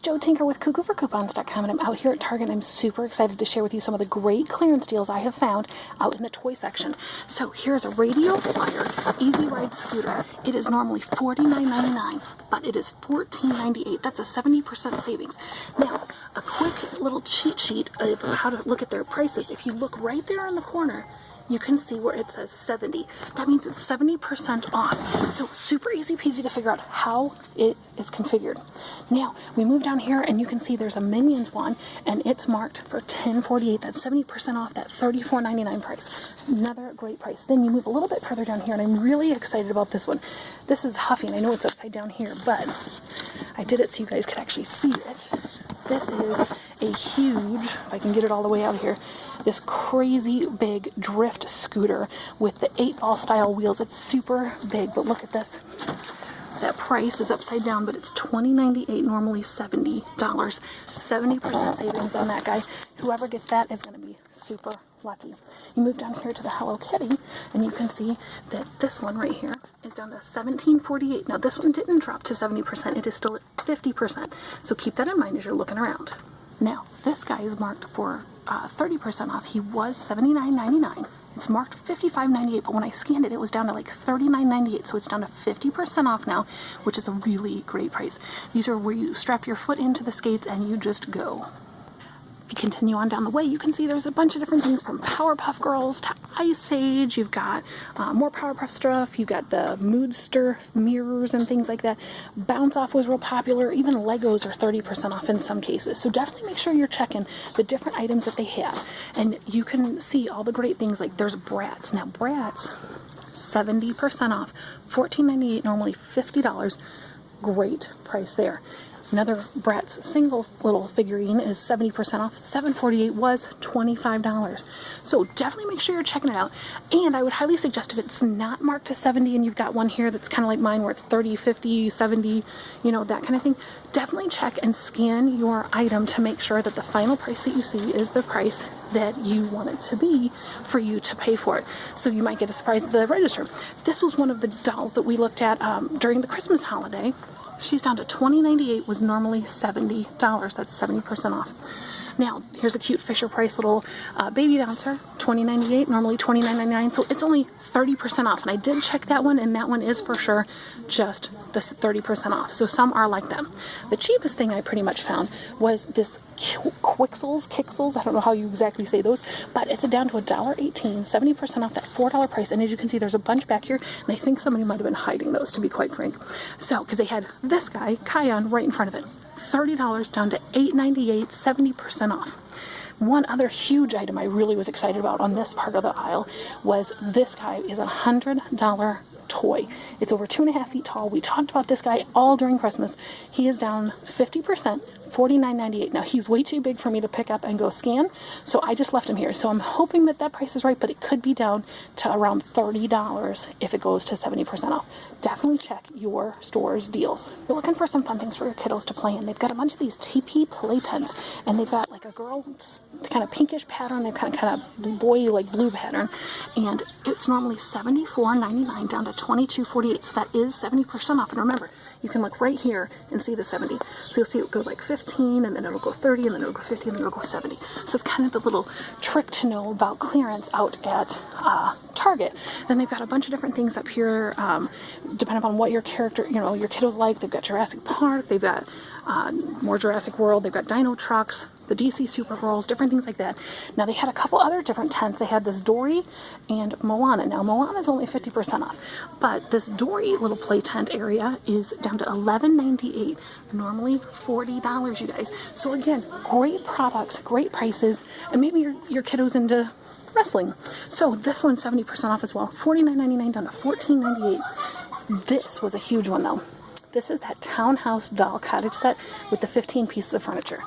Jo Tinker with CuckooForCoupons.com, and I'm out here at Target, and I'm super excited to share with you some of the great clearance deals I have found out in the toy section. So here's a Radio Flyer Easy Ride scooter. It is normally $49.99, but it is $14.98. That's a 70% savings. Now, a quick little cheat sheet of how to look at their prices. If you look right there in the corner, you can see where it says 70. That means it's 70% off. So super easy peasy to figure out how it is configured. Now, we move down here and you can see there's a Minions one and it's marked for $10.48. That's 70% off that $34.99 price. Another great price. Then you move a little bit further down here and I'm really excited about this one. This is Huffy and I know it's upside down here, but I did it so you guys could actually see it. This is a huge, if I can get it all the way out here, this crazy big drift scooter with the 8-ball style wheels. It's super big, but look at this. That price is upside down, but it's $20.98, normally $70. 70% savings on that guy. Whoever gets that is going to be super lucky. You move down here to the Hello Kitty, and you can see that this one right here is down to $17.48. Now, this one didn't drop to 70%. It is still at 50%. So keep that in mind as you're looking around. Now, this guy is marked for 30% off. He was $79.99. It's marked $55.98, but when I scanned it, it was down to like $39.98, so it's down to 50% off now, which is a really great price. These are where you strap your foot into the skates and you just go. If you continue on down the way, you can see there's a bunch of different things from Powerpuff Girls to Ice Age. You've got more Powerpuff stuff. You've got the Moodster mirrors and things like that. Bounce Off was real popular. Even Legos are 30% off in some cases. So definitely make sure you're checking the different items that they have. And you can see all the great things like there's Bratz. Now Bratz, 70% off. $14.98, normally $50. Great price there. Another Bratz single little figurine is 70% off. $7.48 was $25. So definitely make sure you're checking it out. And I would highly suggest if it's not marked to 70 and you've got one here that's kind of like mine where it's 30, 50, 70, you know, that kind of thing, definitely check and scan your item to make sure that the final price that you see is the price that you want it to be for you to pay for it. So you might get a surprise at the register. This was one of the dolls that we looked at during the Christmas holiday. She's down to $20.98, was normally $70. That's 70% off. Now, here's a cute Fisher-Price little baby bouncer, $20.98, normally $29.99, so it's only 30% off. And I did check that one, and that one is for sure just this 30% off. So some are like them. The cheapest thing I pretty much found was this Quixels, I don't know how you exactly say those, but it's down to $1.18, 70% off that $4 price. And as you can see, there's a bunch back here, and I think somebody might have been hiding those, to be quite frank. So, because they had this guy, Kion, right in front of it. $30 down to $8.98, 70% off. One other huge item I really was excited about on this part of the aisle was this guy is a $100 toy. It's over 2.5 feet tall. We talked about this guy all during Christmas. He is down 50%, $49.98. Now he's way too big for me to pick up and go scan, so I just left him here. So I'm hoping that that price is right, but it could be down to around $30 if it goes to 70% off. Definitely check your store's deals. If you're looking for some fun things for your kiddos to play in, they've got a bunch of these TP play tents, and they've got like a girl kind of pinkish pattern, they've kind of boy like blue pattern, and it's normally $74.99 down to $22.48, so that is 70% off. And remember, you can look right here and see the 70. So you'll see it goes like 15, and then it'll go 30, and then it'll go 50, and then it'll go 70. So it's kind of the little trick to know about clearance out at Target. Then they've got a bunch of different things up here, depending upon what your character, you know, your kiddos like. They've got Jurassic Park, they've got more Jurassic World, they've got Dino Trucks, the DC Supergirls, different things like that. Now they had a couple other different tents. They had this Dory and Moana. Now Moana is only 50% off, but this Dory little play tent area is down to $11.98, normally $40, you guys. So again, great products, great prices, and maybe your kiddo's into wrestling. So this one's 70% off as well, $49.99 down to $14.98. This was a huge one though. This is that Townhouse doll cottage set with the 15 pieces of furniture.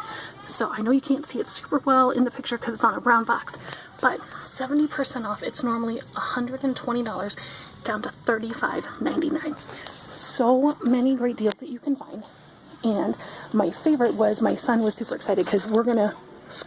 So I know you can't see it super well in the picture because it's on a brown box, but 70% off. It's normally $120 down to $35.99. So many great deals that you can find. And my favorite was my son was super excited because we're going to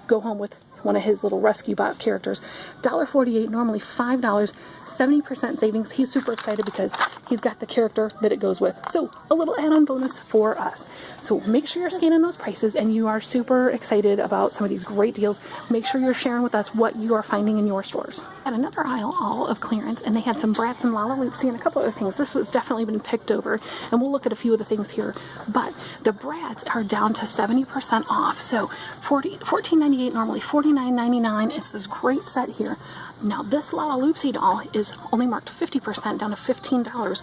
go home with one of his little rescue bot characters. $1.48, normally $5, 70% savings. He's super excited because he's got the character that it goes with. So a little add-on bonus for us. So make sure you're scanning those prices and you are super excited about some of these great deals. Make sure you're sharing with us what you are finding in your stores. At another aisle all of clearance, and they had some Bratz and Lalaloopsy and a couple other things. This has definitely been picked over, and we'll look at a few of the things here. But the Bratz are down to 70% off. So $14.98, normally $49.99. It's this great set here. Now this Lalaloopsy doll is only marked 50%, down to $15,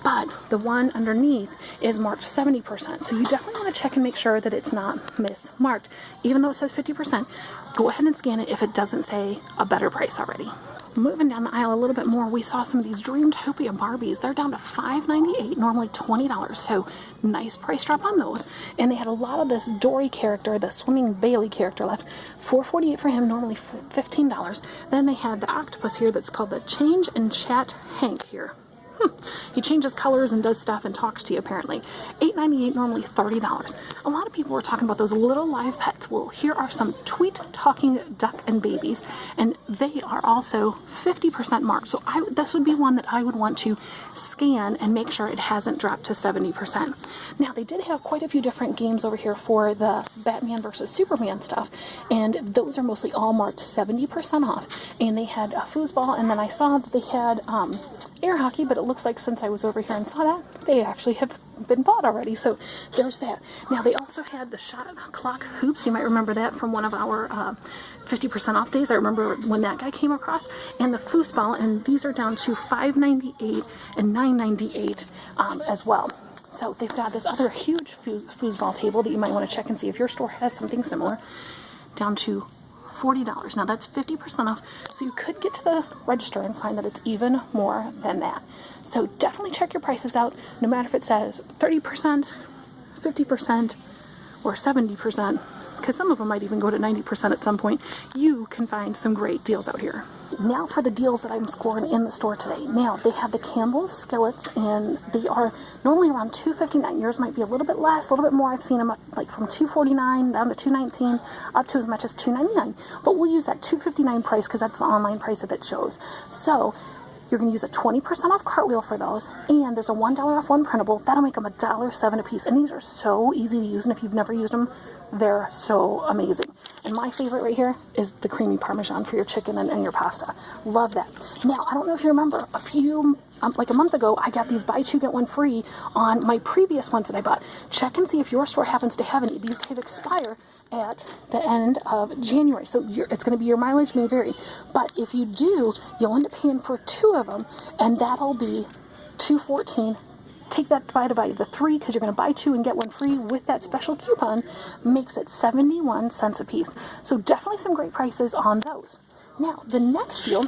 but the one underneath is marked 70%. So you definitely want to check and make sure that it's not mismarked. Even though it says 50%, go ahead and scan it if it doesn't say a better price already. Moving down the aisle a little bit more, we saw some of these Dreamtopia Barbies. They're down to $5.98, normally $20. So nice price drop on those. And they had a lot of this Dory character, the Swimming Bailey character left. $4.48 for him, normally $15. Then they had the octopus here that's called the Change and Chat Hank here. He changes colors and does stuff and talks to you apparently. $8.98, normally $30. A lot of people were talking about those little live pets. Well, here are some tweet talking duck and babies, and they are also 50% marked. So this would be one that I would want to scan and make sure it hasn't dropped to 70%. Now, they did have quite a few different games over here for the Batman versus Superman stuff, and those are mostly all marked 70% off. And they had a foosball, and then I saw that they had air hockey, but it looks like since I was over here and saw that, they actually have been bought already. So there's that. Now they also had the shot clock hoops. You might remember that from one of our 50% off days. I remember when that guy came across. And the foosball, and these are down to $5.98 and $9.98 as well. So they've got this other huge foosball table that you might want to check and see if your store has something similar, down to $40. Now that's 50% off, so you could get to the register and find that it's even more than that. So definitely check your prices out, no matter if it says 30%, 50%, or 70%, because some of them might even go to 90% at some point. You can find some great deals out here. Now for the deals that I'm scoring in the store today. Now they have the Campbell's skillets, and they are normally around $2.59. Yours might be a little bit less, a little bit more. I've seen them up like from $2.49 down to $2.19, up to as much as $2.99. But we'll use that $2.59 price because that's the online price that it shows. So you're going to use a 20% off cartwheel for those, and there's a $1 off one printable. That'll make them $1.07 a piece, and these are so easy to use, and if you've never used them, they're so amazing. And my favorite right here is the creamy Parmesan for your chicken and your pasta. Love that. Now, I don't know if you remember, like a month ago, I got these buy two, get one free on my previous ones that I bought. Check and see if your store happens to have any. These guys expire at the end of January, so it's going to be, your mileage may vary, but if you do, you'll end up paying for 2 of them, and that'll be $2.14. Take that divided by the 3, because you're going to buy 2 and get 1 free with that special coupon, makes it 71 cents a piece. So definitely some great prices on those. Now the next deal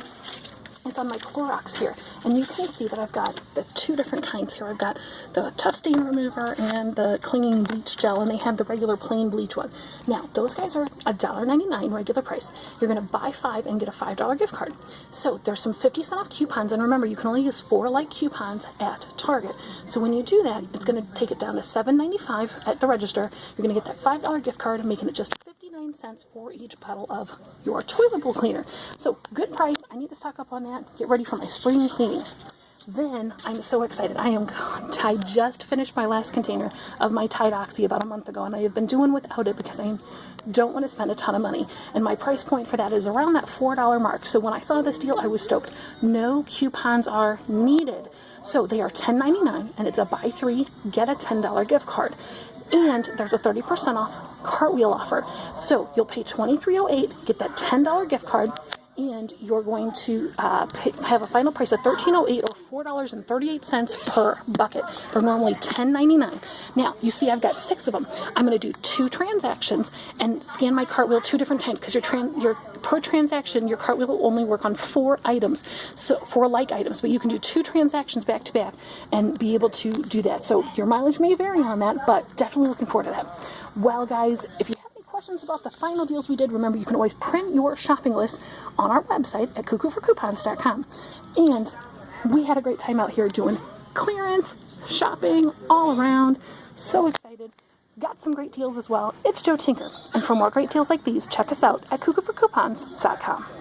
is on my Clorox here, and you can see that I've got the 2 different kinds here. I've got the tough stain remover and the clinging bleach gel, and they have the regular plain bleach one. Now those guys are $1.99 regular price. You're going to buy 5 and get a $5 gift card. So there's some 50% off coupons, and remember, you can only use 4 like coupons at Target. So when you do that, it's going to take it down to $7.95 at the register. You're going to get that $5 gift card, making it just 59 cents for each bottle of your toilet bowl cleaner. So good price. I need to stock up on that. Get ready for my spring cleaning. Then I'm so excited. I just finished my last container of my Tide Oxy about a month ago, and I have been doing without it because I don't want to spend a ton of money. And my price point for that is around that $4 mark. So when I saw this deal, I was stoked. No coupons are needed. So they are $10.99, and it's a buy 3, get a $10 gift card. And there's a 30% off cartwheel offer. So you'll pay $23.08, get that $10 gift card, and you're going to have a final price of $13.08 or $4.38 per bucket for normally $10.99. Now, you see I've got 6 of them. I'm going to do 2 transactions and scan my cartwheel 2 different times, because your per transaction, your cartwheel will only work on 4 items, so 4 like items, but you can do 2 transactions back to back and be able to do that. So your mileage may vary on that, but definitely looking forward to that. Well, guys, if you have any questions about the final deals we did, remember, you can always print your shopping list on our website at cuckooforcoupons.com. And we had a great time out here doing clearance shopping all around. So excited. got some great deals as well. It's Jo Tinker, and for more great deals like these, check us out at cuckooforcoupons.com.